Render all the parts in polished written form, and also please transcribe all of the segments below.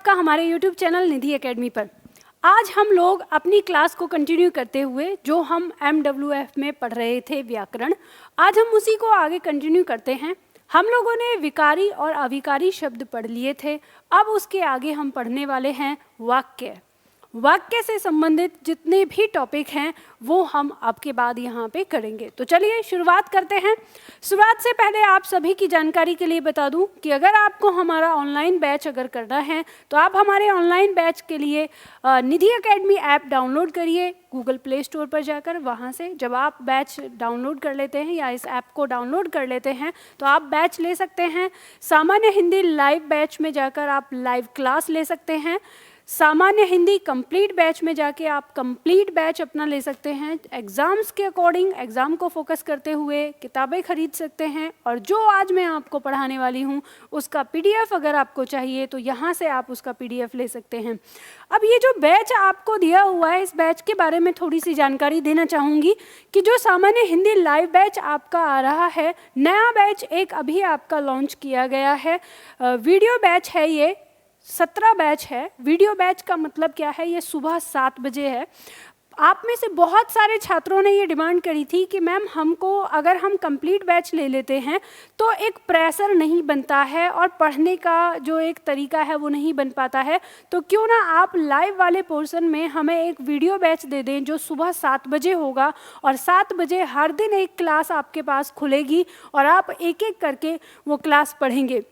आपका हमारे YouTube channel निधि academy पर। आज हम लोग अपनी क्लास को कंटिन्यू करते हुए जो हम MWF में पढ़ रहे थे व्याकरण, आज हम उसी को आगे कंटिन्यू करते हैं। हम लोगों ने विकारी और अविकारी शब्द पढ़ लिए थे। अब उसके आगे हम पढ़ने वाले हैं वाक्य। वाक्य से संबंधित जितने भी टॉपिक हैं वो हम आपके बाद यहाँ पे करेंगे। तो चलिए शुरुआत करते हैं। शुरुआत से पहले आप सभी की जानकारी के लिए बता दूं कि अगर आपको हमारा ऑनलाइन बैच अगर करना है तो आप हमारे ऑनलाइन बैच के लिए निधि एकेडमी ऐप डाउनलोड करिए गूगल प्ले स्टोर पर जाकर। वहाँ से जब आप बैच डाउनलोड कर लेते हैं या इस ऐप को डाउनलोड कर लेते हैं तो आप बैच ले सकते हैं। सामान्य हिंदी लाइव बैच में जाकर आप लाइव क्लास ले सकते हैं। सामान्य हिंदी कंप्लीट बैच में जाके आप कंप्लीट बैच अपना ले सकते हैं। एग्ज़ाम्स के अकॉर्डिंग एग्ज़ाम को फोकस करते हुए किताबें खरीद सकते हैं। और जो आज मैं आपको पढ़ाने वाली हूँ उसका PDF अगर आपको चाहिए तो यहाँ से आप उसका PDF ले सकते हैं। अब ये जो बैच आपको दिया हुआ है, इस बैच के बारे में थोड़ी सी जानकारी देना चाहूँगी कि जो सामान्य हिंदी लाइव बैच आपका आ रहा है, नया बैच एक अभी आपका लॉन्च किया गया है। वीडियो बैच है, ये 17 बैच है। वीडियो बैच का मतलब क्या है, ये सुबह 7 बजे है। आप में से बहुत सारे छात्रों ने ये डिमांड करी थी कि मैम हमको अगर हम कंप्लीट बैच ले लेते हैं तो एक प्रेशर नहीं बनता है और पढ़ने का जो एक तरीका है वो नहीं बन पाता है, तो क्यों ना आप लाइव वाले पोर्शन में हमें एक वीडियो बैच दे दें जो सुबह 7 बजे होगा। और 7 बजे हर दिन एक क्लास आपके पास खुलेगी और आप एक एक करके वो क्लास पढ़ेंगे।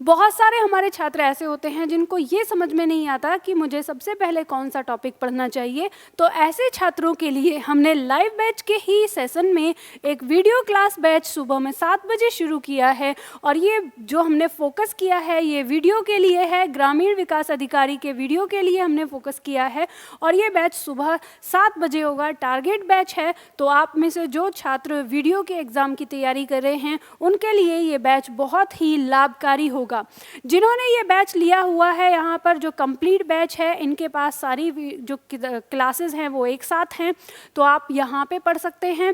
बहुत सारे हमारे छात्र ऐसे होते हैं जिनको ये समझ में नहीं आता कि मुझे सबसे पहले कौन सा टॉपिक पढ़ना चाहिए, तो ऐसे छात्रों के लिए हमने लाइव बैच के ही सेशन में एक वीडियो क्लास बैच सुबह में 7 बजे शुरू किया है। और ये जो हमने फोकस किया है ये वीडियो के लिए है, ग्रामीण विकास अधिकारी के वीडियो के लिए हमने फोकस किया है। और ये बैच सुबह 7 बजे होगा, टारगेट बैच है। तो आप में से जो छात्र वीडियो के एग्ज़ाम की तैयारी कर रहे हैं उनके लिए ये बैच बहुत ही लाभकारी होगा। जिन्होंने ये बैच लिया हुआ है, यहाँ पर जो कंप्लीट बैच है इनके पास सारी जो क्लासेस हैं वो एक साथ हैं, तो आप यहाँ पे पढ़ सकते हैं।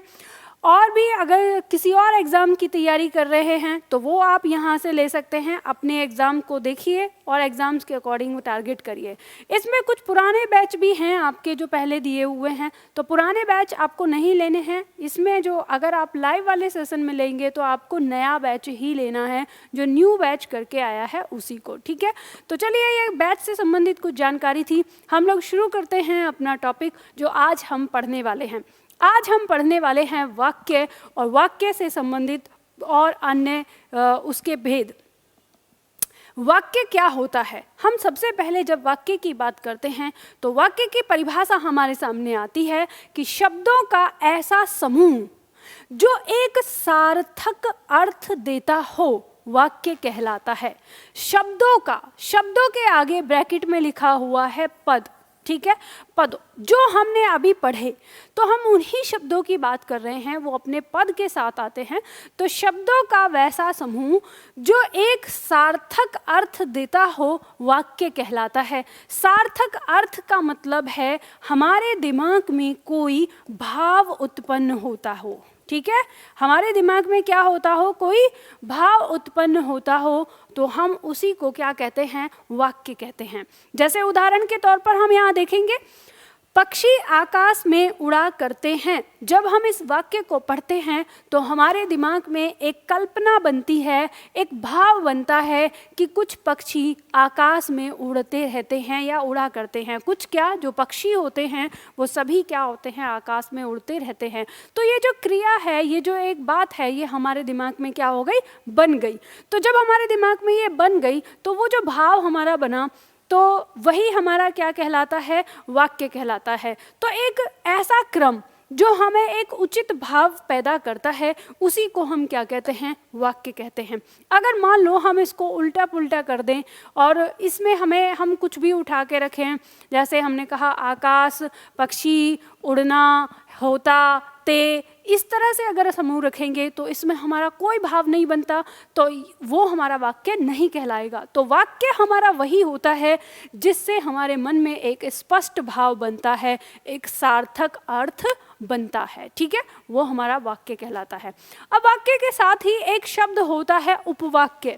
और भी अगर किसी और एग्ज़ाम की तैयारी कर रहे हैं तो वो आप यहाँ से ले सकते हैं। अपने एग्ज़ाम को देखिए और एग्ज़ाम्स के अकॉर्डिंग टारगेट करिए। इसमें कुछ पुराने बैच भी हैं आपके जो पहले दिए हुए हैं, तो पुराने बैच आपको नहीं लेने हैं। इसमें जो अगर आप लाइव वाले सेशन में लेंगे तो आपको नया बैच ही लेना है, जो न्यू बैच करके आया है उसी को, ठीक है। तो चलिए, ये बैच से संबंधित कुछ जानकारी थी। हम लोग शुरू करते हैं अपना टॉपिक जो आज हम पढ़ने वाले हैं। आज हम पढ़ने वाले हैं वाक्य और वाक्य से संबंधित और अन्य उसके भेद। वाक्य क्या होता है? हम सबसे पहले जब वाक्य की बात करते हैं तो वाक्य की परिभाषा हमारे सामने आती है कि शब्दों का ऐसा समूह जो एक सार्थक अर्थ देता हो वाक्य कहलाता है। शब्दों के आगे ब्रैकेट में लिखा हुआ है पद, ठीक है। पद जो हमने अभी पढ़े, तो हम उन्हीं शब्दों की बात कर रहे हैं, वो अपने पद के साथ आते हैं। तो शब्दों का वैसा समूह जो एक सार्थक अर्थ देता हो वाक्य कहलाता है। सार्थक अर्थ का मतलब है हमारे दिमाग में कोई भाव उत्पन्न होता हो, ठीक है। हमारे दिमाग में क्या होता हो, कोई भाव उत्पन्न होता हो, तो हम उसी को क्या कहते हैं, वाक्य कहते हैं। जैसे उदाहरण के तौर पर हम यहाँ देखेंगे, पक्षी आकाश में उड़ा करते हैं। जब हम इस वाक्य को पढ़ते हैं तो हमारे दिमाग में एक कल्पना बनती है, एक भाव बनता है कि कुछ पक्षी आकाश में उड़ते रहते हैं या उड़ा करते हैं। कुछ क्या, जो पक्षी होते हैं वो सभी क्या होते हैं, आकाश में उड़ते रहते हैं। तो ये जो क्रिया है, ये जो एक बात है, ये हमारे दिमाग में क्या हो गई, बन गई। तो जब हमारे दिमाग में ये बन गई तो वो जो भाव हमारा बना, तो वही हमारा क्या कहलाता है, वाक्य कहलाता है। तो एक ऐसा क्रम जो हमें एक उचित भाव पैदा करता है, उसी को हम क्या कहते हैं, वाक्य कहते हैं। अगर मान लो हम इसको उल्टा पुल्टा कर दें और इसमें हम कुछ भी उठा के रखें, जैसे हमने कहा आकाश, पक्षी, उड़ना, होता, ते, इस तरह से अगर समूह रखेंगे तो इसमें हमारा कोई भाव नहीं बनता, तो वो हमारा वाक्य नहीं कहलाएगा। तो वाक्य हमारा वही होता है जिससे हमारे मन में एक स्पष्ट भाव बनता है, एक सार्थक अर्थ बनता है, ठीक है, वो हमारा वाक्य कहलाता है। अब वाक्य के साथ ही एक शब्द होता है उपवाक्य।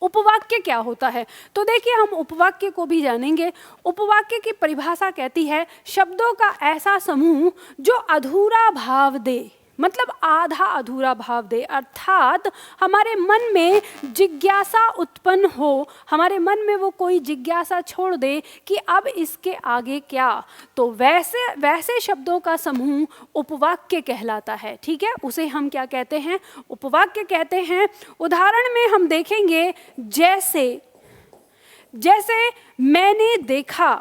उपवाक्य क्या होता है? तो देखिए, हम उपवाक्य को भी जानेंगे। उपवाक्य की परिभाषा कहती है शब्दों का ऐसा समूह जो अधूरा भाव दे, मतलब आधा अधूरा भाव दे, अर्थात हमारे मन में जिज्ञासा उत्पन्न हो, हमारे मन में वो कोई जिज्ञासा छोड़ दे कि अब इसके आगे क्या, तो वैसे वैसे शब्दों का समूह उपवाक्य कहलाता है। ठीक है, उसे हम क्या कहते हैं? उपवाक्य कहते हैं। उदाहरण में हम देखेंगे, जैसे मैंने देखा।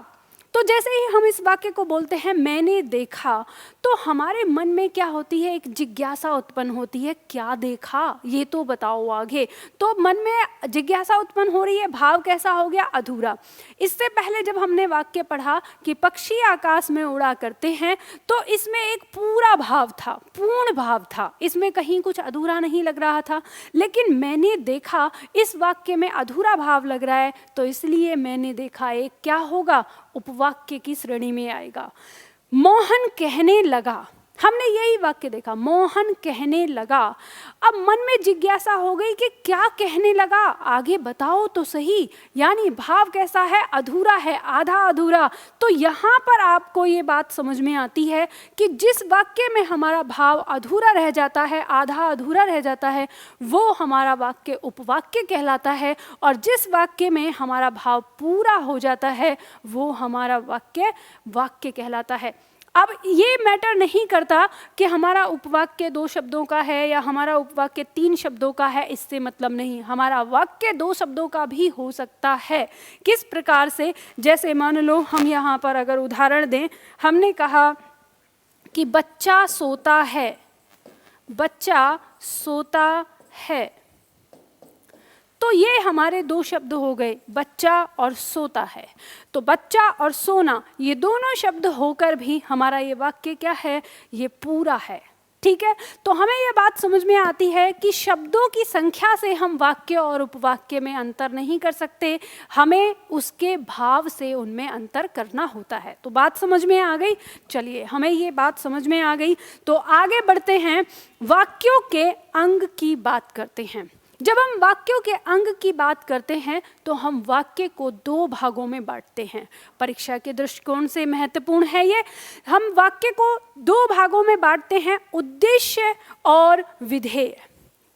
तो जैसे ही हम इस वाक्य को बोलते हैं मैंने देखा, तो हमारे मन में क्या होती है? एक जिज्ञासा उत्पन्न होती है, क्या देखा, ये तो बताओ आगे। तो मन में जिज्ञासा उत्पन्न हो रही है, भाव कैसा हो गया? अधूरा। इससे पहले जब हमने वाक्य पढ़ा कि पक्षी आकाश में उड़ा करते हैं, तो इसमें एक पूरा भाव था, पूर्ण भाव था, इसमें कहीं कुछ अधूरा नहीं लग रहा था। लेकिन मैंने देखा, इस वाक्य में अधूरा भाव लग रहा है, तो इसलिए मैंने देखा एक क्या होगा? उपवाक्य की श्रेणी में आएगा। मोहन कहने लगा, हमने यही वाक्य देखा, मोहन कहने लगा। अब मन में जिज्ञासा हो गई कि क्या कहने लगा, आगे बताओ तो सही। यानी भाव कैसा है? अधूरा है, आधा अधूरा। तो यहाँ पर आपको ये बात समझ में आती है कि जिस वाक्य में हमारा भाव अधूरा रह जाता है, आधा अधूरा रह जाता है, वो हमारा वाक्य उपवाक्य कहलाता है, और जिस वाक्य में हमारा भाव पूरा हो जाता है, वो हमारा वाक्य वाक्य कहलाता है। अब ये मैटर नहीं करता कि हमारा उपवाक्य 2 शब्दों का है या हमारा उपवाक्य 3 शब्दों का है, इससे मतलब नहीं। हमारा वाक्य 2 शब्दों का भी हो सकता है। किस प्रकार से? जैसे मान लो हम यहाँ पर अगर उदाहरण दें, हमने कहा कि बच्चा सोता है, बच्चा सोता है, तो ये हमारे 2 शब्द हो गए, बच्चा और सोता है। तो बच्चा और सोना, ये दोनों शब्द होकर भी हमारा ये वाक्य क्या है? ये पूरा है। ठीक है, तो हमें ये बात समझ में आती है कि शब्दों की संख्या से हम वाक्य और उपवाक्य में अंतर नहीं कर सकते, हमें उसके भाव से उनमें अंतर करना होता है। तो बात समझ में आ गई? चलिए, हमें ये बात समझ में आ गई तो आगे बढ़ते हैं, वाक्यों के अंग की बात करते हैं। जब हम वाक्यों के अंग की बात करते हैं तो हम वाक्य को 2 भागों में बांटते हैं। परीक्षा के दृष्टिकोण से महत्वपूर्ण है ये। हम वाक्य को 2 भागों में बांटते हैं, उद्देश्य और विधेय।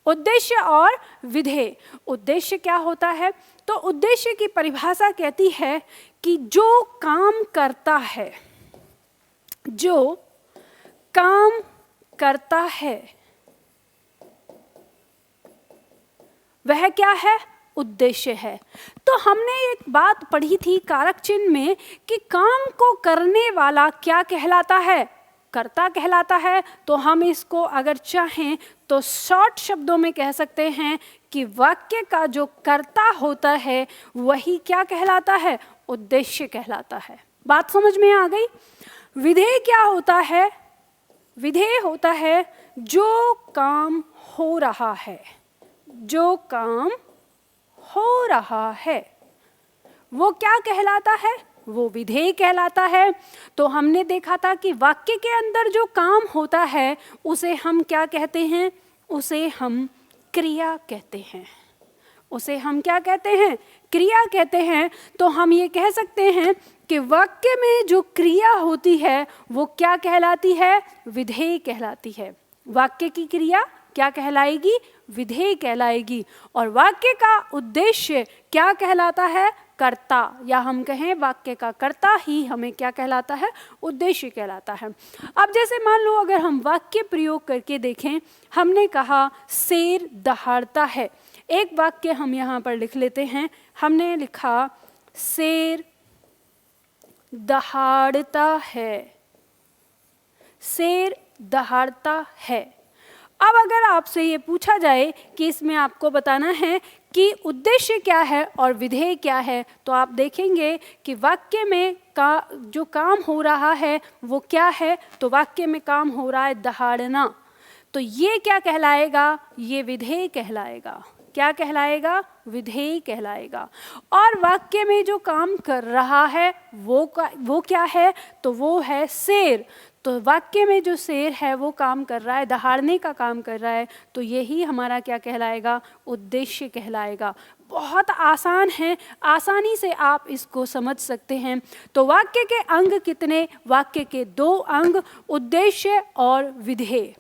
उद्देश्य और विधेय। उद्देश्य क्या होता है? तो उद्देश्य की परिभाषा कहती है कि जो काम करता है, जो काम करता है, वह क्या है? उद्देश्य है। तो हमने एक बात पढ़ी थी कारक चिन्ह में कि काम को करने वाला क्या कहलाता है? कर्ता कहलाता है। तो हम इसको अगर चाहें तो शॉर्ट शब्दों में कह सकते हैं कि वाक्य का जो कर्ता होता है वही क्या कहलाता है? उद्देश्य कहलाता है। बात समझ में आ गई? विधेय क्या होता है? विधेय होता है जो काम हो रहा है, जो काम हो रहा है, वो क्या कहलाता है? वो विधेय कहलाता है। तो हमने देखा था कि वाक्य के अंदर जो काम होता है उसे हम क्या कहते हैं? उसे हम क्रिया कहते हैं। उसे हम क्या कहते हैं? क्रिया कहते हैं। तो हम ये कह सकते हैं कि वाक्य में जो क्रिया होती है वो क्या कहलाती है? विधेय कहलाती है। वाक्य की क्रिया क्या कहलाएगी? विधेय कहलाएगी। और वाक्य का उद्देश्य क्या कहलाता है? कर्ता, या हम कहें वाक्य का कर्ता ही हमें क्या कहलाता है? उद्देश्य कहलाता है। अब जैसे मान लो अगर हम वाक्य प्रयोग करके देखें, हमने कहा शेर दहाड़ता है। एक वाक्य हम यहाँ पर लिख लेते हैं। हमने लिखा शेर दहाड़ता है, शेर दहाड़ता है। अब अगर आपसे ये पूछा जाए कि इसमें आपको बताना है कि उद्देश्य क्या है और विधेय क्या है, तो आप देखेंगे कि वाक्य में जो काम हो रहा है वो क्या है? तो वाक्य में काम हो रहा है दहाड़ना। तो ये क्या कहलाएगा? ये विधेय कहलाएगा। क्या कहलाएगा? विधेय कहलाएगा। और वाक्य में जो काम कर रहा है वो क्या है? तो वो है शेर। तो वाक्य में जो शेर है वो काम कर रहा है, दहाड़ने का काम कर रहा है, तो यही हमारा क्या कहलाएगा? उद्देश्य कहलाएगा। बहुत आसान है, आसानी से आप इसको समझ सकते हैं। तो वाक्य के अंग कितने? वाक्य के 2 अंग, उद्देश्य और विधेय।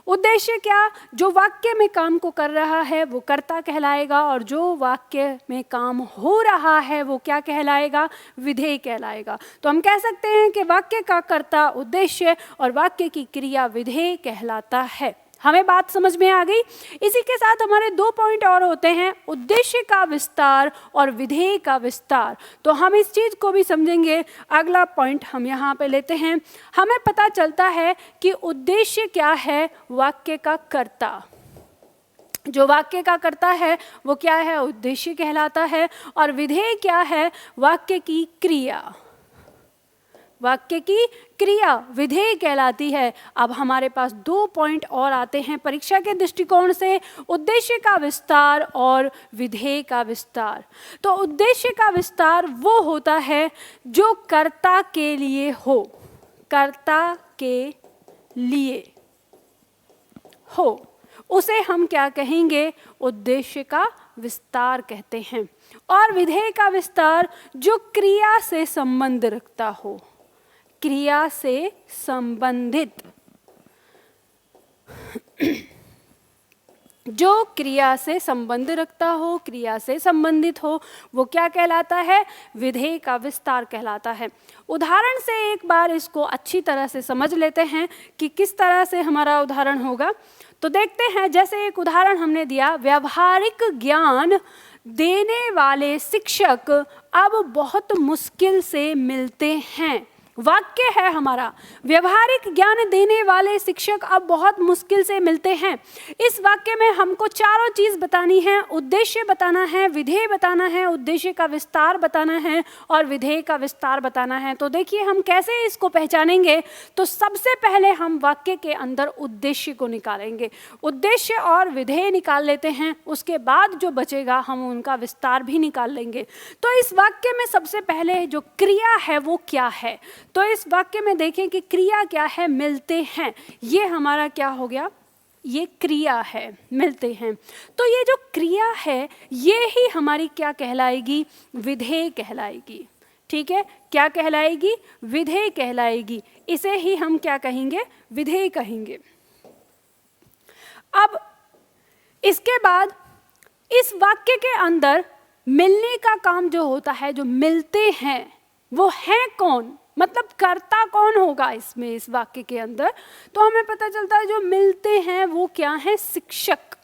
उद्देश्य क्या? जो वाक्य में काम को कर रहा है वो कर्ता कहलाएगा, और जो वाक्य में काम हो रहा है वो क्या कहलाएगा? विधेय कहलाएगा। तो हम कह सकते हैं कि वाक्य का कर्ता उद्देश्य और वाक्य की क्रिया विधेय कहलाता है। हमें बात समझ में आ गई? इसी के साथ हमारे 2 पॉइंट और होते हैं, उद्देश्य का विस्तार और विधेय का विस्तार। तो हम इस चीज़ को भी समझेंगे। अगला पॉइंट हम यहाँ पे लेते हैं। हमें पता चलता है कि उद्देश्य क्या है? वाक्य का कर्ता। जो वाक्य का कर्ता है वो क्या है? उद्देश्य कहलाता है। और विधेय क्या है? वाक्य की क्रिया। वाक्य की क्रिया विधेय कहलाती है। अब हमारे पास 2 पॉइंट और आते हैं परीक्षा के दृष्टिकोण से, उद्देश्य का विस्तार और विधेय का विस्तार। तो उद्देश्य का विस्तार वो होता है जो कर्ता के लिए हो, कर्ता के लिए हो, उसे हम क्या कहेंगे? उद्देश्य का विस्तार कहते हैं। और विधेय का विस्तार जो क्रिया से संबंध रखता हो, क्रिया से संबंधित, जो क्रिया से संबंध रखता हो, क्रिया से संबंधित हो, वो क्या कहलाता है? विधेय का विस्तार कहलाता है। उदाहरण से एक बार इसको अच्छी तरह से समझ लेते हैं कि किस तरह से हमारा उदाहरण होगा। तो देखते हैं, जैसे एक उदाहरण हमने दिया, व्यावहारिक ज्ञान देने वाले शिक्षक अब बहुत मुश्किल से मिलते हैं। वाक्य है हमारा, व्यवहारिक ज्ञान देने वाले शिक्षक अब बहुत मुश्किल से मिलते हैं। इस वाक्य में हमको चारों चीज बतानी है, उद्देश्य बताना है, विधेय बताना है, उद्देश्य का विस्तार बताना है और विधेय का विस्तार बताना है। तो देखिए हम कैसे इसको पहचानेंगे। तो सबसे पहले हम वाक्य के अंदर उद्देश्य को निकालेंगे, उद्देश्य और विधेय निकाल लेते हैं। उसके बाद जो बचेगा हम उनका विस्तार भी निकाल लेंगे। तो इस वाक्य में सबसे पहले जो क्रिया है वो क्या है? तो इस वाक्य में देखें कि क्रिया क्या है? मिलते हैं। ये हमारा क्या हो गया? ये क्रिया है, मिलते हैं। तो ये जो क्रिया है ये ही हमारी क्या कहलाएगी? विधेय कहलाएगी। ठीक है, क्या कहलाएगी? विधेय कहलाएगी। इसे ही हम क्या कहेंगे? विधेय कहेंगे। अब इसके बाद इस वाक्य के अंदर मिलने का काम जो होता है, जो मिलते हैं वो है कौन? मतलब कर्ता कौन होगा इसमें, इस वाक्य के अंदर? तो हमें पता चलता है जो मिलते हैं वो क्या है? शिक्षक।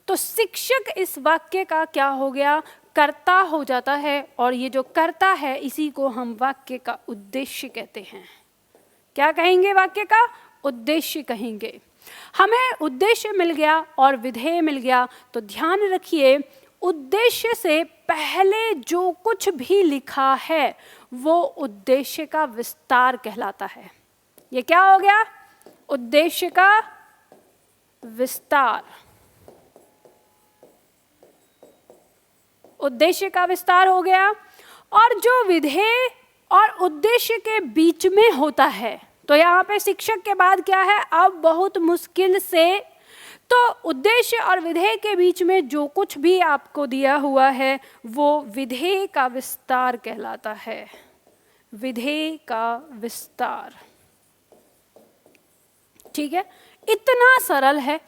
तो शिक्षक इस वाक्य का क्या हो गया? कर्ता हो जाता है। और ये जो कर्ता है इसी को हम वाक्य का उद्देश्य कहते हैं। क्या कहेंगे? वाक्य का उद्देश्य कहेंगे। हमें उद्देश्य मिल गया और विधेय मिल गया। तो ध्यान रखिए, उद्देश्य से पहले जो कुछ भी लिखा है वो उद्देश्य का विस्तार कहलाता है। ये क्या हो गया? उद्देश्य का विस्तार। उद्देश्य का विस्तार हो गया। और जो विधेय और उद्देश्य के बीच में होता है, तो यहाँ पे शिक्षक के बाद क्या है? अब बहुत मुश्किल से। तो उद्देश्य और विधेय के बीच में जो कुछ भी आपको दिया हुआ है वो विधेय का विस्तार कहलाता है। विधेय का विस्तार। ठीक है, इतना सरल है,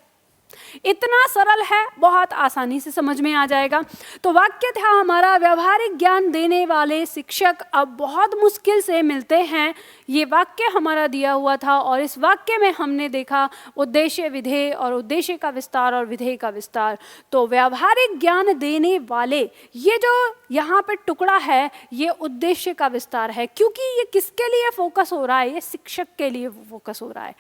इतना सरल है, बहुत आसानी से समझ में आ जाएगा। तो वाक्य था हमारा, व्यावहारिक ज्ञान देने वाले शिक्षक अब बहुत मुश्किल से मिलते हैं। ये वाक्य हमारा दिया हुआ था और इस वाक्य में हमने देखा उद्देश्य, विधेय और उद्देश्य का विस्तार और विधेय का विस्तार। तो व्यावहारिक ज्ञान देने वाले, ये जो यहाँ पे टुकड़ा है ये उद्देश्य का विस्तार है, क्योंकि ये किसके लिए फोकस हो रहा है? ये शिक्षक के लिए फोकस हो रहा है।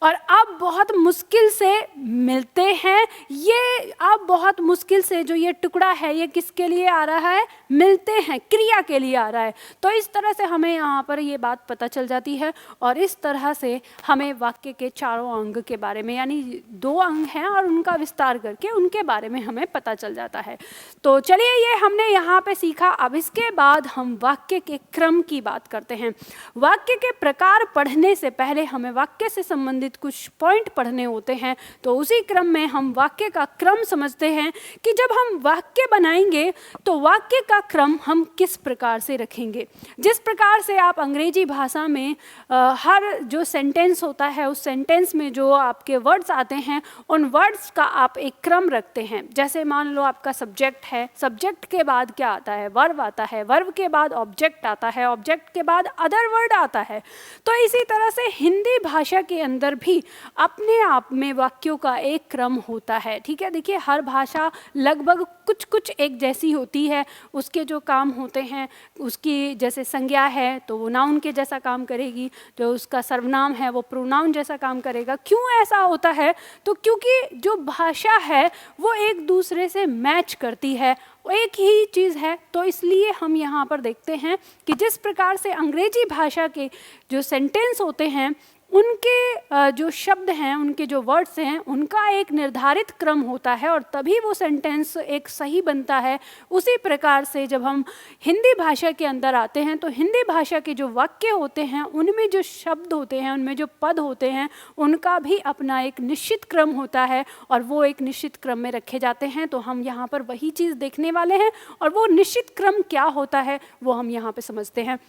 और अब बहुत मुश्किल से मिलते हैं, ये अब बहुत मुश्किल से जो ये टुकड़ा है ये किसके लिए आ रहा है? मिलते हैं, क्रिया के लिए आ रहा है। तो इस तरह से हमें यहाँ पर ये बात पता चल जाती है और इस तरह से हमें वाक्य के चारों अंग के बारे में, यानी 2 अंग हैं और उनका विस्तार करके उनके बारे में हमें पता चल जाता है। तो चलिए ये हमने यहाँ पे सीखा। अब इसके बाद हम वाक्य के क्रम की बात करते हैं। वाक्य के प्रकार पढ़ने से पहले हमें वाक्य से संबंधित संबंधित कुछ पॉइंट पढ़ने होते हैं, तो उसी क्रम में हम वाक्य का क्रम समझते हैं कि जब हम वाक्य बनाएंगे तो वाक्य का क्रम हम किस प्रकार से रखेंगे। जिस प्रकार से आप अंग्रेजी भाषा में हर जो सेंटेंस होता है उस सेंटेंस में जो आपके वर्ड्स आते हैं उन वर्ड्स का आप एक क्रम रखते हैं। जैसे मान लो आपका सब्जेक्ट है, सब्जेक्ट के बाद क्या आता है, वर्ब आता है, वर्ब के बाद ऑब्जेक्ट आता है, ऑब्जेक्ट के बाद अदर वर्ड आता है। तो इसी तरह से हिंदी भाषा के अंदर भी अपने आप में वाक्यों का एक क्रम होता है। ठीक है, देखिए हर भाषा लगभग कुछ कुछ एक जैसी होती है, उसके जो काम होते हैं, उसकी जैसे संज्ञा है तो वो नाउन के जैसा काम करेगी, जो उसका सर्वनाम है वो प्रोनाउन जैसा काम करेगा। क्यों ऐसा होता है? तो क्योंकि जो भाषा है वो एक दूसरे से मैच करती है, एक ही चीज़ है। तो इसलिए हम यहाँ पर देखते हैं कि जिस प्रकार से अंग्रेजी भाषा के जो सेंटेंस होते हैं उनके जो शब्द हैं, उनके जो वर्ड्स हैं, उनका एक निर्धारित क्रम होता है और तभी वो सेंटेंस एक सही बनता है। उसी प्रकार से जब हम हिंदी भाषा के अंदर आते हैं तो हिंदी भाषा के जो वाक्य होते हैं उनमें जो शब्द होते हैं, उनमें जो पद होते हैं, उनका भी अपना एक निश्चित क्रम होता है और वो एक निश्चित क्रम में रखे जाते हैं। तो हम यहाँ पर वही चीज़ देखने वाले हैं और वो निश्चित क्रम क्या होता है वो हम यहाँ पे समझते हैं।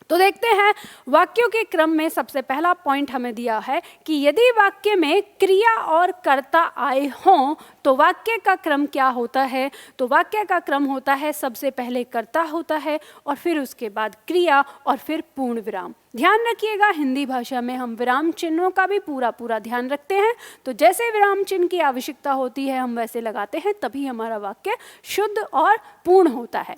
तो देखते हैं वाक्यों के क्रम में सबसे पहला पॉइंट हमें दिया है कि यदि वाक्य में क्रिया और कर्ता आए हों तो वाक्य का क्रम क्या होता है। तो वाक्य का क्रम होता है सबसे पहले कर्ता होता है और फिर उसके बाद क्रिया और फिर पूर्ण विराम। ध्यान रखिएगा हिंदी भाषा में हम विराम चिन्हों का भी पूरा ध्यान रखते हैं। तो जैसे विराम चिन्ह की आवश्यकता होती है हम वैसे लगाते हैं, तभी हमारा वाक्य शुद्ध और पूर्ण होता है।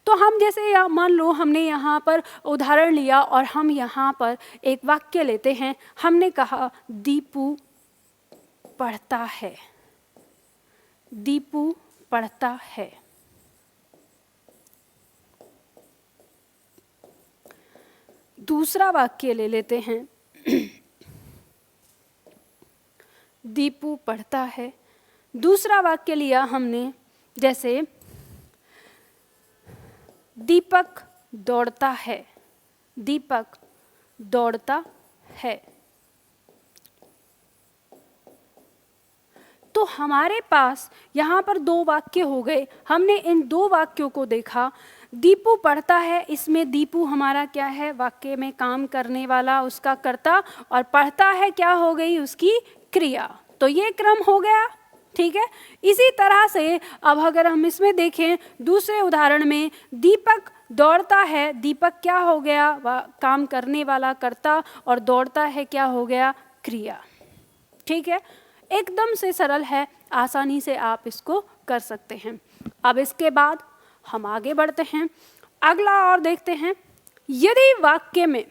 तो हम जैसे मान लो हमने यहाँ पर उदाहरण लिया और हम यहाँ पर एक वाक्य लेते हैं। हमने कहा दीपू पढ़ता है, दीपू पढ़ता है। दूसरा वाक्य ले लेते हैं, दीपू पढ़ता है। दूसरा वाक्य लिया हमने, जैसे दीपक दौड़ता है, दीपक दौड़ता है। तो हमारे पास यहाँ पर दो वाक्य हो गए। हमने इन दो वाक्यों को देखा। दीपू पढ़ता है, इसमें दीपू हमारा क्या है, वाक्य में काम करने वाला, उसका कर्ता, और पढ़ता है क्या हो गई, उसकी क्रिया। तो ये क्रम हो गया। ठीक है, इसी तरह से अब अगर हम इसमें देखें दूसरे उदाहरण में, दीपक दौड़ता है, दीपक क्या हो गया, काम करने वाला कर्ता, और दौड़ता है क्या हो गया, क्रिया। ठीक है, एकदम से सरल है, आसानी से आप इसको कर सकते हैं। अब इसके बाद हम आगे बढ़ते हैं, अगला और देखते हैं। यदि वाक्य में,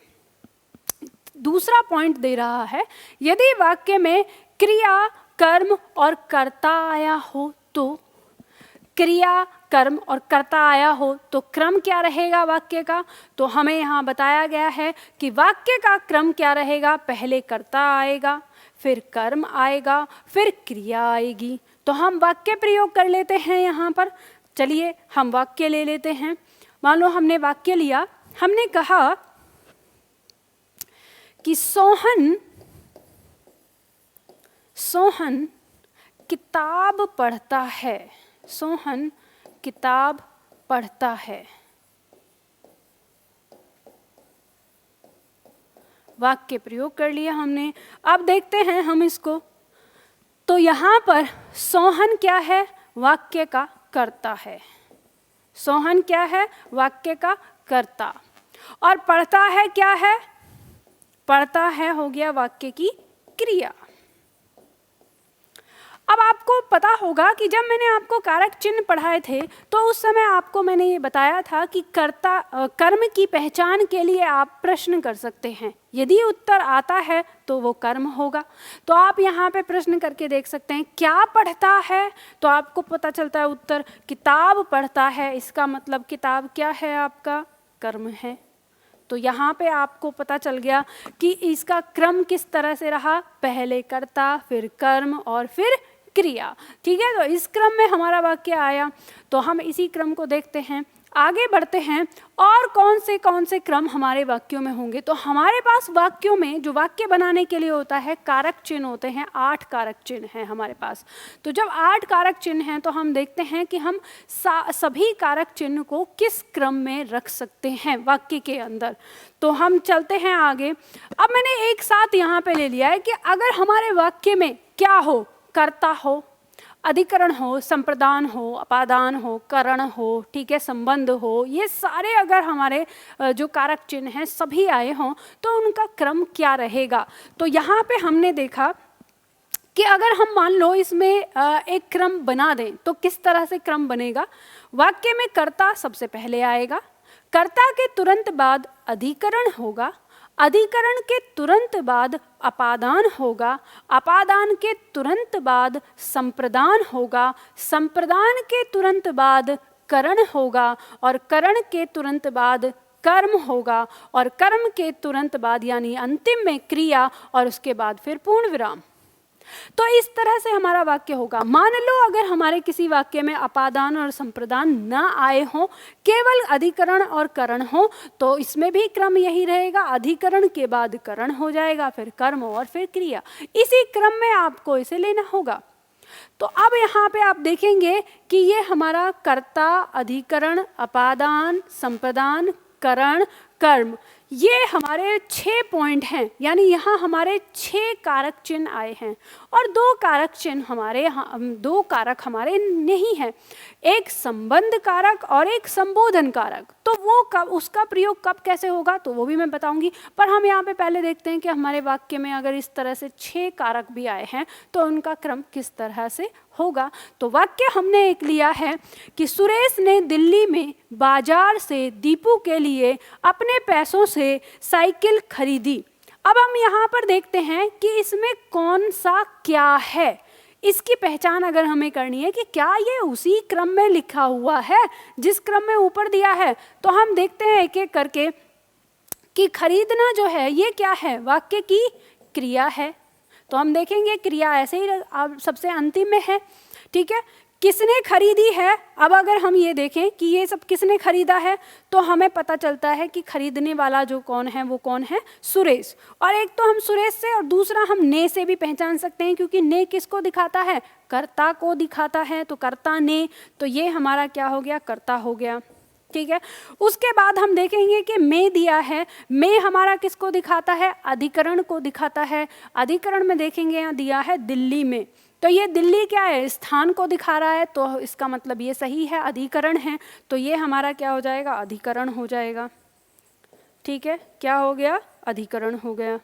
दूसरा पॉइंट दे रहा है, यदि वाक्य में क्रिया, कर्म और कर्ता आया हो तो, क्रिया, कर्म और कर्ता आया हो तो क्रम क्या रहेगा वाक्य का। तो हमें यहाँ बताया गया है कि वाक्य का क्रम क्या रहेगा, पहले कर्ता आएगा, फिर कर्म आएगा, फिर क्रिया आएगी। तो हम वाक्य प्रयोग कर लेते हैं यहाँ पर। चलिए हम वाक्य ले लेते हैं। मान लो हमने वाक्य लिया, हमने कहा कि सोहन किताब पढ़ता है, सोहन किताब पढ़ता है। वाक्य प्रयोग कर लिया हमने। अब देखते हैं हम इसको। तो यहाँ पर सोहन क्या है, वाक्य का कर्ता है। सोहन क्या है, वाक्य का कर्ता। और पढ़ता है क्या है, पढ़ता है हो गया वाक्य की क्रिया। अब आपको पता होगा कि जब मैंने आपको कारक चिन्ह पढ़ाए थे तो उस समय आपको मैंने ये बताया था कि कर्म की पहचान के लिए आप प्रश्न कर सकते हैं। यदि उत्तर आता है तो वो कर्म होगा। तो आप यहाँ पे प्रश्न करके देख सकते हैं, क्या पढ़ता है, तो आपको पता चलता है उत्तर किताब पढ़ता है। इसका मतलब किताब क्या है, आपका कर्म है। तो यहाँ पे आपको पता चल गया कि इसका क्रम किस तरह से रहा, पहले कर्ता, फिर कर्म और फिर क्रिया। ठीक है, तो इस क्रम में हमारा वाक्य आया। तो हम इसी क्रम को देखते हैं। आगे बढ़ते हैं और कौन से क्रम हमारे वाक्यों में होंगे। तो हमारे पास वाक्यों में जो वाक्य बनाने के लिए होता है कारक चिन्ह होते हैं, 8 कारक चिन्ह हैं हमारे पास। तो जब 8 कारक चिन्ह हैं तो हम देखते हैं कि हम सभी कारक चिन्ह को किस क्रम में रख सकते हैं वाक्य के अंदर। तो हम चलते हैं आगे। अब मैंने एक साथ यहाँ पे ले लिया है कि अगर हमारे वाक्य में क्या हो, कर्ता हो, अधिकरण हो, संप्रदान हो, अपादान हो, करण हो, ठीक है, संबंध हो, ये सारे अगर हमारे जो कारक चिन्ह हैं सभी आए हों तो उनका क्रम क्या रहेगा। तो यहाँ पे हमने देखा कि अगर हम मान लो इसमें एक क्रम बना दें तो किस तरह से क्रम बनेगा। वाक्य में कर्ता सबसे पहले आएगा, कर्ता के तुरंत बाद अधिकरण होगा, अधिकरण के तुरंत बाद अपादान होगा, अपादान के तुरंत बाद संप्रदान होगा, संप्रदान के तुरंत बाद करण होगा और करण के तुरंत बाद कर्म होगा और कर्म के तुरंत बाद यानी अंतिम में क्रिया और उसके बाद फिर पूर्ण विराम। तो इस तरह से हमारा वाक्य होगा। मान लो अगर हमारे किसी वाक्य में अपादान और संप्रदान न आए हों, केवल अधिकरण और करण हो, तो इसमें भी क्रम यही रहेगा, अधिकरण के बाद करण हो जाएगा, फिर कर्म और फिर क्रिया। इसी क्रम में आपको इसे लेना होगा। तो अब यहाँ पे आप देखेंगे कि ये हमारा कर्ता, अधिकरण, अपादान, संप्रदान, करण, कर्म, ये हमारे 6 पॉइंट हैं, यानी यहाँ हमारे 6 कारक चिन्ह आए हैं और 2 कारक चिन्ह हमारे, 2 कारक हमारे नहीं हैं, एक संबंध कारक और एक संबोधन कारक। तो वो कब, उसका प्रयोग कब कैसे होगा तो वो भी मैं बताऊंगी। पर हम यहाँ पे पहले देखते हैं कि हमारे वाक्य में अगर इस तरह से 6 कारक भी आए हैं तो उनका क्रम किस तरह से होगा। तो वाक्य हमने एक लिया है कि सुरेश ने दिल्ली में बाजार से दीपू के लिए अपने पैसों से साइकिल खरीदी। अब हम यहाँ पर देखते हैं कि इसमें कौन सा क्या है, इसकी पहचान अगर हमें करनी है कि क्या ये उसी क्रम में लिखा हुआ है जिस क्रम में ऊपर दिया है। तो हम देखते हैं एक एक करके कि खरीदना जो है ये क्या है, वाक्य की क्रिया है। तो हम देखेंगे क्रिया ऐसे ही सबसे अंतिम में है, ठीक है। किसने खरीदी है, अब अगर हम ये देखें कि ये सब किसने खरीदा है तो हमें पता चलता है कि खरीदने वाला जो कौन है वो कौन है, सुरेश। और एक तो हम सुरेश से और दूसरा हम ने से भी पहचान सकते हैं क्योंकि ने किसको दिखाता है, कर्ता को दिखाता है। तो कर्ता ने, तो ये हमारा क्या हो गया, कर्ता हो गया, ठीक है। उसके बाद हम देखेंगे कि में दिया है, में हमारा किसको दिखाता है, अधिकरण को दिखाता है। अधिकरण में देखेंगे यहाँ दिया है दिल्ली में, तो ये दिल्ली क्या है, स्थान को दिखा रहा है, तो इसका मतलब ये सही है, अधिकरण है। तो ये हमारा क्या हो जाएगा, अधिकरण हो जाएगा, ठीक है। क्या हो गया, अधिकरण हो गया।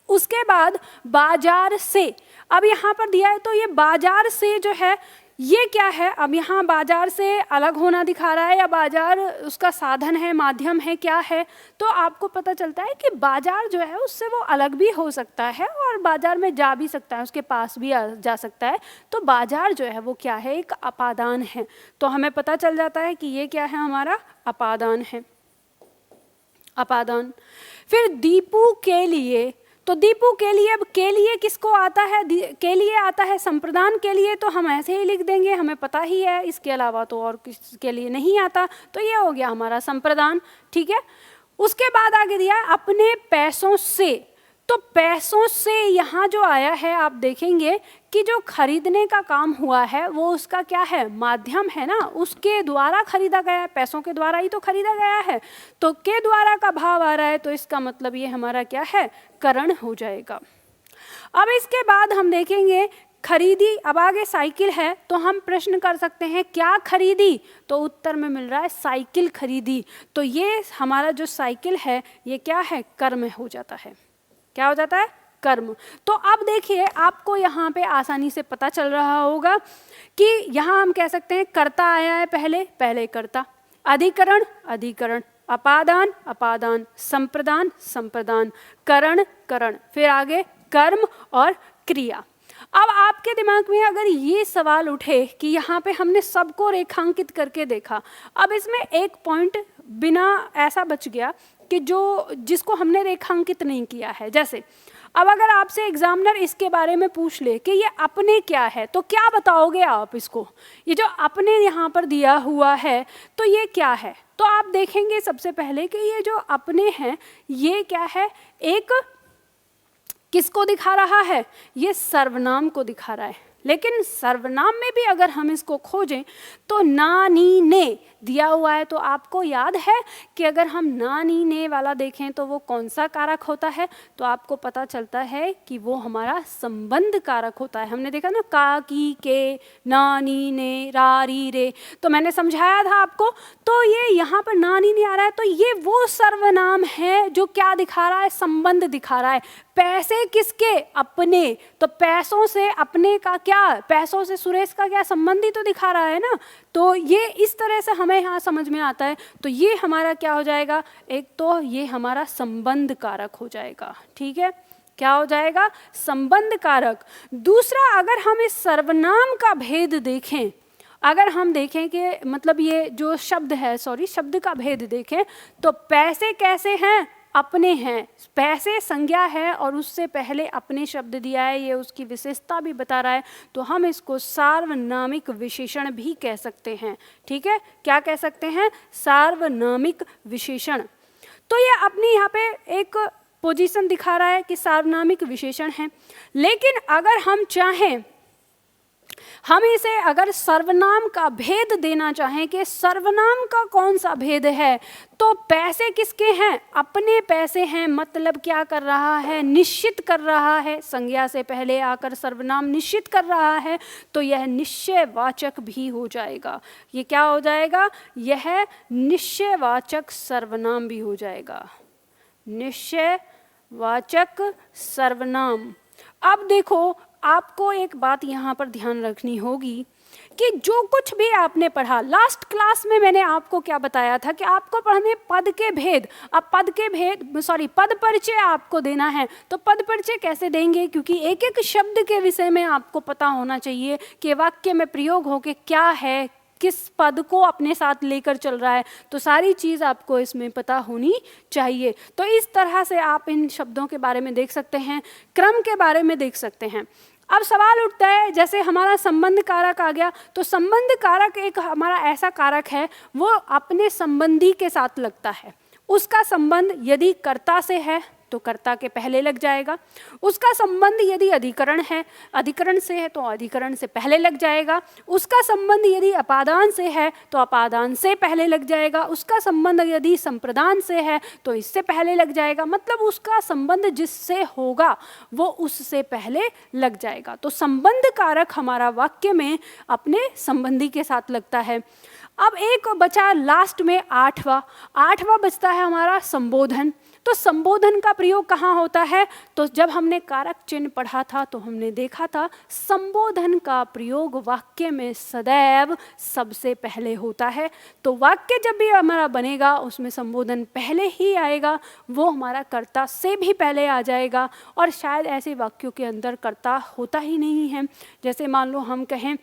उसके बाद बाजार से, अब यहाँ पर दिया है तो ये बाजार से जो है ये क्या है, अब यहाँ बाजार से अलग होना दिखा रहा है या बाजार उसका साधन है, माध्यम है, क्या है। तो आपको पता चलता है कि बाजार जो है उससे वो अलग भी हो सकता है और बाजार में जा भी सकता है, उसके पास भी जा सकता है। तो बाजार जो है वो क्या है, एक अपादान है। तो हमें पता चल जाता है कि ये क्या है, हमारा अपादान है, अपादान। फिर दीपू के लिए, तो दीपू के लिए, अब के लिए किसको आता है, के लिए आता है संप्रदान के लिए, तो हम ऐसे ही लिख देंगे, हमें पता ही है, इसके अलावा तो और किसके लिए नहीं आता। तो ये हो गया हमारा संप्रदान, ठीक है। उसके बाद आगे दिया है अपने पैसों से, तो पैसों से यहाँ जो आया है आप देखेंगे कि जो खरीदने का काम हुआ है वो उसका क्या है, माध्यम है ना, उसके द्वारा खरीदा गया है, पैसों के द्वारा ही तो खरीदा गया है। तो के द्वारा का भाव आ रहा है तो इसका मतलब ये हमारा क्या है, करण हो जाएगा। अब इसके बाद हम देखेंगे खरीदी, अब आगे साइकिल है तो हम प्रश्न कर सकते हैं क्या खरीदी, तो उत्तर में मिल रहा है साइकिल खरीदी। तो ये हमारा जो साइकिल है ये क्या है, कर्म हो जाता है, क्या हो जाता है, कर्म। तो अब देखिए आपको यहाँ पे आसानी से पता चल रहा होगा कि यहाँ हम कह सकते हैं कर्ता आया है पहले, पहले कर्ता, अधिकरण, अधिकरण, अपादान, अपादान, संप्रदान, संप्रदान, करण, करण, फिर आगे कर्म और क्रिया। अब आपके दिमाग में अगर ये सवाल उठे कि यहाँ पे हमने सबको रेखांकित करके देखा, अब इसमें एक पॉइंट बिना ऐसा बच गया कि जो जिसको हमने रेखांकित नहीं किया है। जैसे अब अगर आपसे एग्जामिनर इसके बारे में पूछ ले कि ये अपने क्या है, तो क्या बताओगे आप इसको? ये जो अपने यहाँ पर दिया हुआ है तो ये क्या है? तो आप देखेंगे सबसे पहले कि ये जो अपने हैं ये क्या है, एक किसको दिखा रहा है? ये सर्वनाम को दिखा रहा है। लेकिन सर्वनाम में भी अगर हम इसको खोजें तो ना नी ने दिया हुआ है, तो आपको याद है कि अगर हम ना नी ने वाला देखें तो वो कौन सा कारक होता है? तो आपको पता चलता है कि वो हमारा संबंध कारक होता है। हमने देखा ना, का, की, के, ना, नी, ने, रा, री, रे, तो मैंने समझाया था आपको। तो ये यहाँ पर ना नी ने आ रहा है, तो ये वो सर्वनाम है जो क्या दिखा रहा है? संबंध दिखा रहा है। पैसे किसके? अपने। तो पैसों से अपने का क्या, पैसों से सुरेश का क्या संबंध ही तो दिखा रहा है ना। तो ये इस तरह से हमें यहाँ समझ में आता है। तो ये हमारा क्या हो जाएगा? एक तो ये हमारा संबंध कारक हो जाएगा। ठीक है, क्या हो जाएगा? संबंध कारक। दूसरा, अगर हम इस सर्वनाम का भेद देखें, अगर हम देखें कि मतलब ये जो शब्द है, शब्द का भेद देखें, तो पैसे कैसे हैं? अपने हैं। पैसे संज्ञा है और उससे पहले अपने शब्द दिया है, ये उसकी विशेषता भी बता रहा है। तो हम इसको सार्वनामिक विशेषण भी कह सकते हैं। ठीक है, क्या कह सकते हैं? सार्वनामिक विशेषण। तो ये अपनी यहाँ पे एक पोजीशन दिखा रहा है कि सार्वनामिक विशेषण है। लेकिन अगर हम चाहें, हम इसे अगर सर्वनाम का भेद देना चाहें कि सर्वनाम का कौन सा भेद है, तो पैसे किसके हैं? अपने पैसे हैं। मतलब क्या कर रहा है? निश्चित कर रहा है। संज्ञा से पहले आकर सर्वनाम निश्चित कर रहा है, तो यह निश्चयवाचक भी हो जाएगा। ये क्या हो जाएगा? यह निश्चयवाचक सर्वनाम भी हो जाएगा। निश्चयवाचक सर्वनाम। अब देखो, आपको एक बात यहाँ पर ध्यान रखनी होगी कि जो कुछ भी आपने पढ़ा, लास्ट क्लास में मैंने आपको क्या बताया था कि आपको पढ़ने पद के भेद। अब पद परिचय आपको देना है। तो पद परिचय कैसे देंगे? क्योंकि एक एक शब्द के विषय में आपको पता होना चाहिए कि वाक्य में प्रयोग होके क्या है, किस पद को अपने साथ लेकर चल रहा है। तो सारी चीज़ आपको इसमें पता होनी चाहिए। तो इस तरह से आप इन शब्दों के बारे में देख सकते हैं, क्रम के बारे में देख सकते हैं। अब सवाल उठता है, जैसे हमारा संबंध कारक आ गया, तो संबंध कारक एक हमारा ऐसा कारक है, वो अपने संबंधी के साथ लगता है। उसका संबंध यदि कर्ता से है तो कर्ता के पहले लग जाएगा। उसका संबंध यदि अधिकरण से है तो अधिकरण से पहले लग जाएगा। उसका संबंध यदि अपादान से है तो अपादान से पहले लग जाएगा। उसका संबंध यदि संप्रदान से है तो इससे पहले लग जाएगा। मतलब उसका संबंध जिससे होगा वो उससे पहले लग जाएगा। तो संबंध कारक हमारा वाक्य में अपने संबंधी के साथ लगता है। अब एक बचा लास्ट में आठवां बचता है हमारा संबोधन। तो संबोधन का प्रयोग कहाँ होता है? तो जब हमने कारक चिन्ह पढ़ा था तो हमने देखा था संबोधन का प्रयोग वाक्य में सदैव सबसे पहले होता है। तो वाक्य जब भी हमारा बनेगा उसमें संबोधन पहले ही आएगा, वो हमारा कर्ता से भी पहले आ जाएगा। और शायद ऐसे वाक्यों के अंदर कर्ता होता ही नहीं है। जैसे मान लो हम कहें,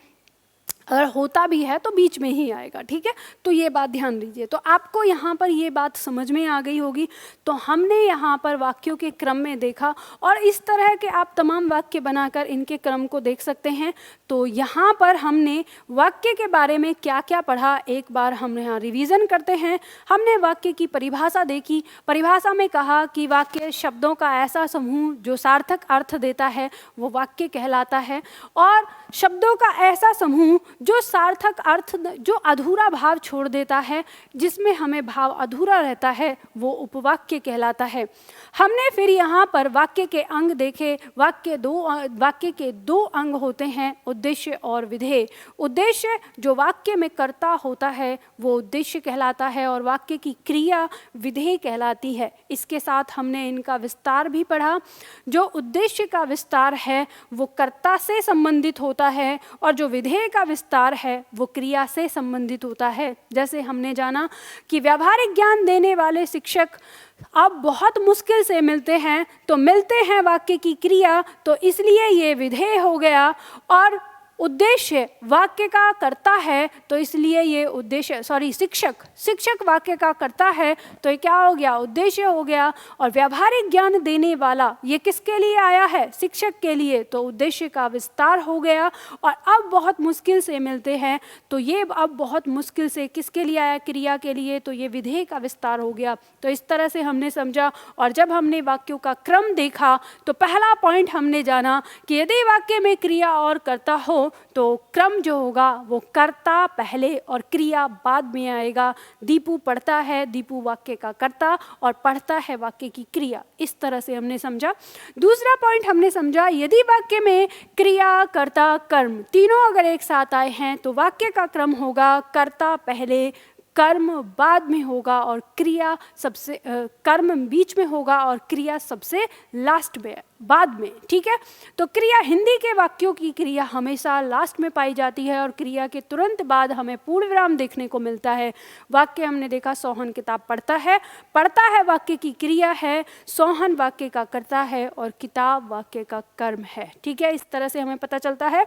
अगर होता भी है तो बीच में ही आएगा। ठीक है, तो ये बात ध्यान दीजिए। तो आपको यहाँ पर ये बात समझ में आ गई होगी। तो हमने यहाँ पर वाक्यों के क्रम में देखा, और इस तरह के आप तमाम वाक्य बनाकर इनके क्रम को देख सकते हैं। तो यहाँ पर हमने वाक्य के बारे में क्या क्या पढ़ा, एक बार हम यहाँ रिवीजन करते हैं। हमने वाक्य की परिभाषा देखी। परिभाषा में कहा कि वाक्य शब्दों का ऐसा समूह जो सार्थक अर्थ देता है वो वाक्य कहलाता है, और शब्दों का ऐसा समूह जो सार्थक अर्थ, जो अधूरा भाव छोड़ देता है, जिसमें हमें भाव अधूरा रहता है, वो उपवाक्य कहलाता है। हमने फिर यहाँ पर वाक्य के अंग देखे। वाक्य के दो अंग होते हैं, उद्देश्य और विधेय। उद्देश्य जो वाक्य में कर्ता होता है वो उद्देश्य कहलाता है, और वाक्य की क्रिया विधेय कहलाती है। इसके साथ हमने इनका विस्तार भी पढ़ा। जो उद्देश्य का विस्तार है वो कर्ता से संबंधित होता है, और जो विधेय का विस्तार है वो क्रिया से संबंधित होता है। जैसे हमने जाना कि व्यावहारिक ज्ञान देने वाले शिक्षक अब बहुत मुश्किल से मिलते हैं, तो मिलते हैं वाक्य की क्रिया, तो इसलिए ये विधेय हो गया। और उद्देश्य वाक्य का करता है तो इसलिए ये उद्देश्य, शिक्षक वाक्य का करता है तो ये क्या हो गया, उद्देश्य हो गया। और व्यावहारिक ज्ञान देने वाला ये किसके लिए आया है, शिक्षक के लिए, तो उद्देश्य का विस्तार हो गया। और अब बहुत मुश्किल से मिलते हैं तो ये अब बहुत मुश्किल से किसके लिए आया, क्रिया के लिए, तो ये विधेय का विस्तार हो गया। तो इस तरह से हमने समझा। और जब हमने वाक्यों का क्रम देखा तो पहला पॉइंट हमने जाना कि यदि वाक्य में क्रिया और कर्ता हो तो क्रम जो होगा वो कर्ता पहले और क्रिया बाद में आएगा। दीपू पढ़ता है, दीपू वाक्य का कर्ता और पढ़ता है वाक्य की क्रिया। इस तरह से हमने समझा। दूसरा पॉइंट हमने समझा, यदि वाक्य में क्रिया कर्ता कर्म तीनों अगर एक साथ आए हैं तो वाक्य का क्रम होगा कर्ता पहले, कर्म बाद में होगा और क्रिया सबसे कर्म बीच में होगा और क्रिया सबसे लास्ट में, बाद में। ठीक है, तो क्रिया, हिंदी के वाक्यों की क्रिया हमेशा लास्ट में पाई जाती है और क्रिया के तुरंत बाद हमें पूर्ण विराम देखने को मिलता है। वाक्य हमने देखा, सोहन किताब पढ़ता है वाक्य की क्रिया है, सोहन वाक्य का कर्ता है और किताब वाक्य का कर्म है। ठीक है, इस तरह से हमें पता चलता है।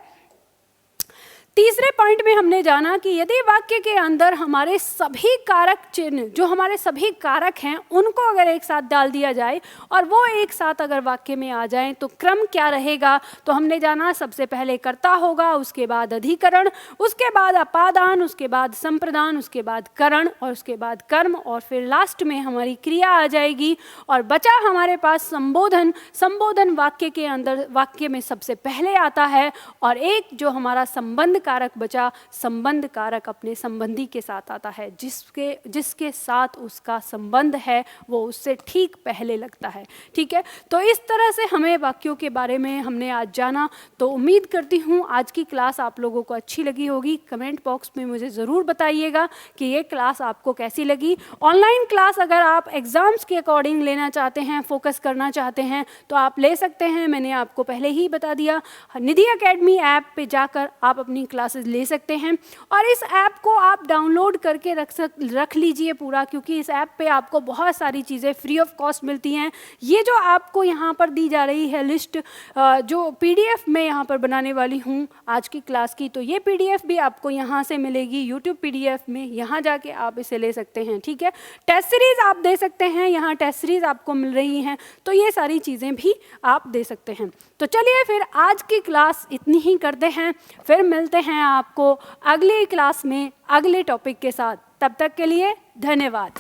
तीसरे पॉइंट में हमने जाना कि यदि वाक्य के अंदर हमारे सभी कारक चिन्ह, जो हमारे सभी कारक हैं, उनको अगर एक साथ डाल दिया जाए और वो एक साथ अगर वाक्य में आ जाएं तो क्रम क्या रहेगा, तो हमने जाना सबसे पहले कर्ता होगा, उसके बाद अधिकरण, उसके बाद अपादान, उसके बाद संप्रदान, उसके बाद करण और उसके बाद कर्म और फिर लास्ट में हमारी क्रिया आ जाएगी। और बचा हमारे पास संबोधन। संबोधन वाक्य के अंदर, वाक्य में सबसे पहले आता है। और एक जो हमारा संबंध कारक बचा, संबंध कारक अपने संबंधी के साथ आता है, जिसके साथ उसका संबंध है वो उससे ठीक पहले लगता है। ठीक है, तो इस तरह से हमें वाक्यों के बारे में हमने आज जाना। तो उम्मीद करती हूँ आज की क्लास आप लोगों को अच्छी लगी होगी। कमेंट बॉक्स में मुझे ज़रूर बताइएगा कि ये क्लास आपको कैसी लगी। ऑनलाइन क्लास अगर आप एग्ज़ाम्स के अकॉर्डिंग लेना चाहते हैं, फोकस करना चाहते हैं तो आप ले सकते हैं। मैंने आपको पहले ही बता दिया, निधि एकेडमी ऐप पे जाकर आप अपनी क्लासेस ले सकते हैं। और इस ऐप को आप डाउनलोड करके रख लीजिए पूरा, क्योंकि इस ऐप पे आपको बहुत सारी चीज़ें फ्री ऑफ कॉस्ट मिलती हैं। ये जो आपको यहाँ पर दी जा रही है लिस्ट, जो पीडीएफ मैं यहाँ पर बनाने वाली हूँ आज की क्लास की, तो ये पीडीएफ भी आपको यहाँ से मिलेगी यूट्यूब पीडीएफ में। यहाँ जाके आप इसे ले सकते हैं। ठीक है, टेस्ट सीरीज़ आप दे सकते हैं, यहाँ टेस्ट सीरीज़ आपको मिल रही हैं, तो ये सारी चीज़ें भी आप दे सकते हैं। तो चलिए फिर आज की क्लास इतनी ही करते हैं, फिर मिलते हैं आपको अगली क्लास में अगले टॉपिक के साथ। तब तक के लिए धन्यवाद।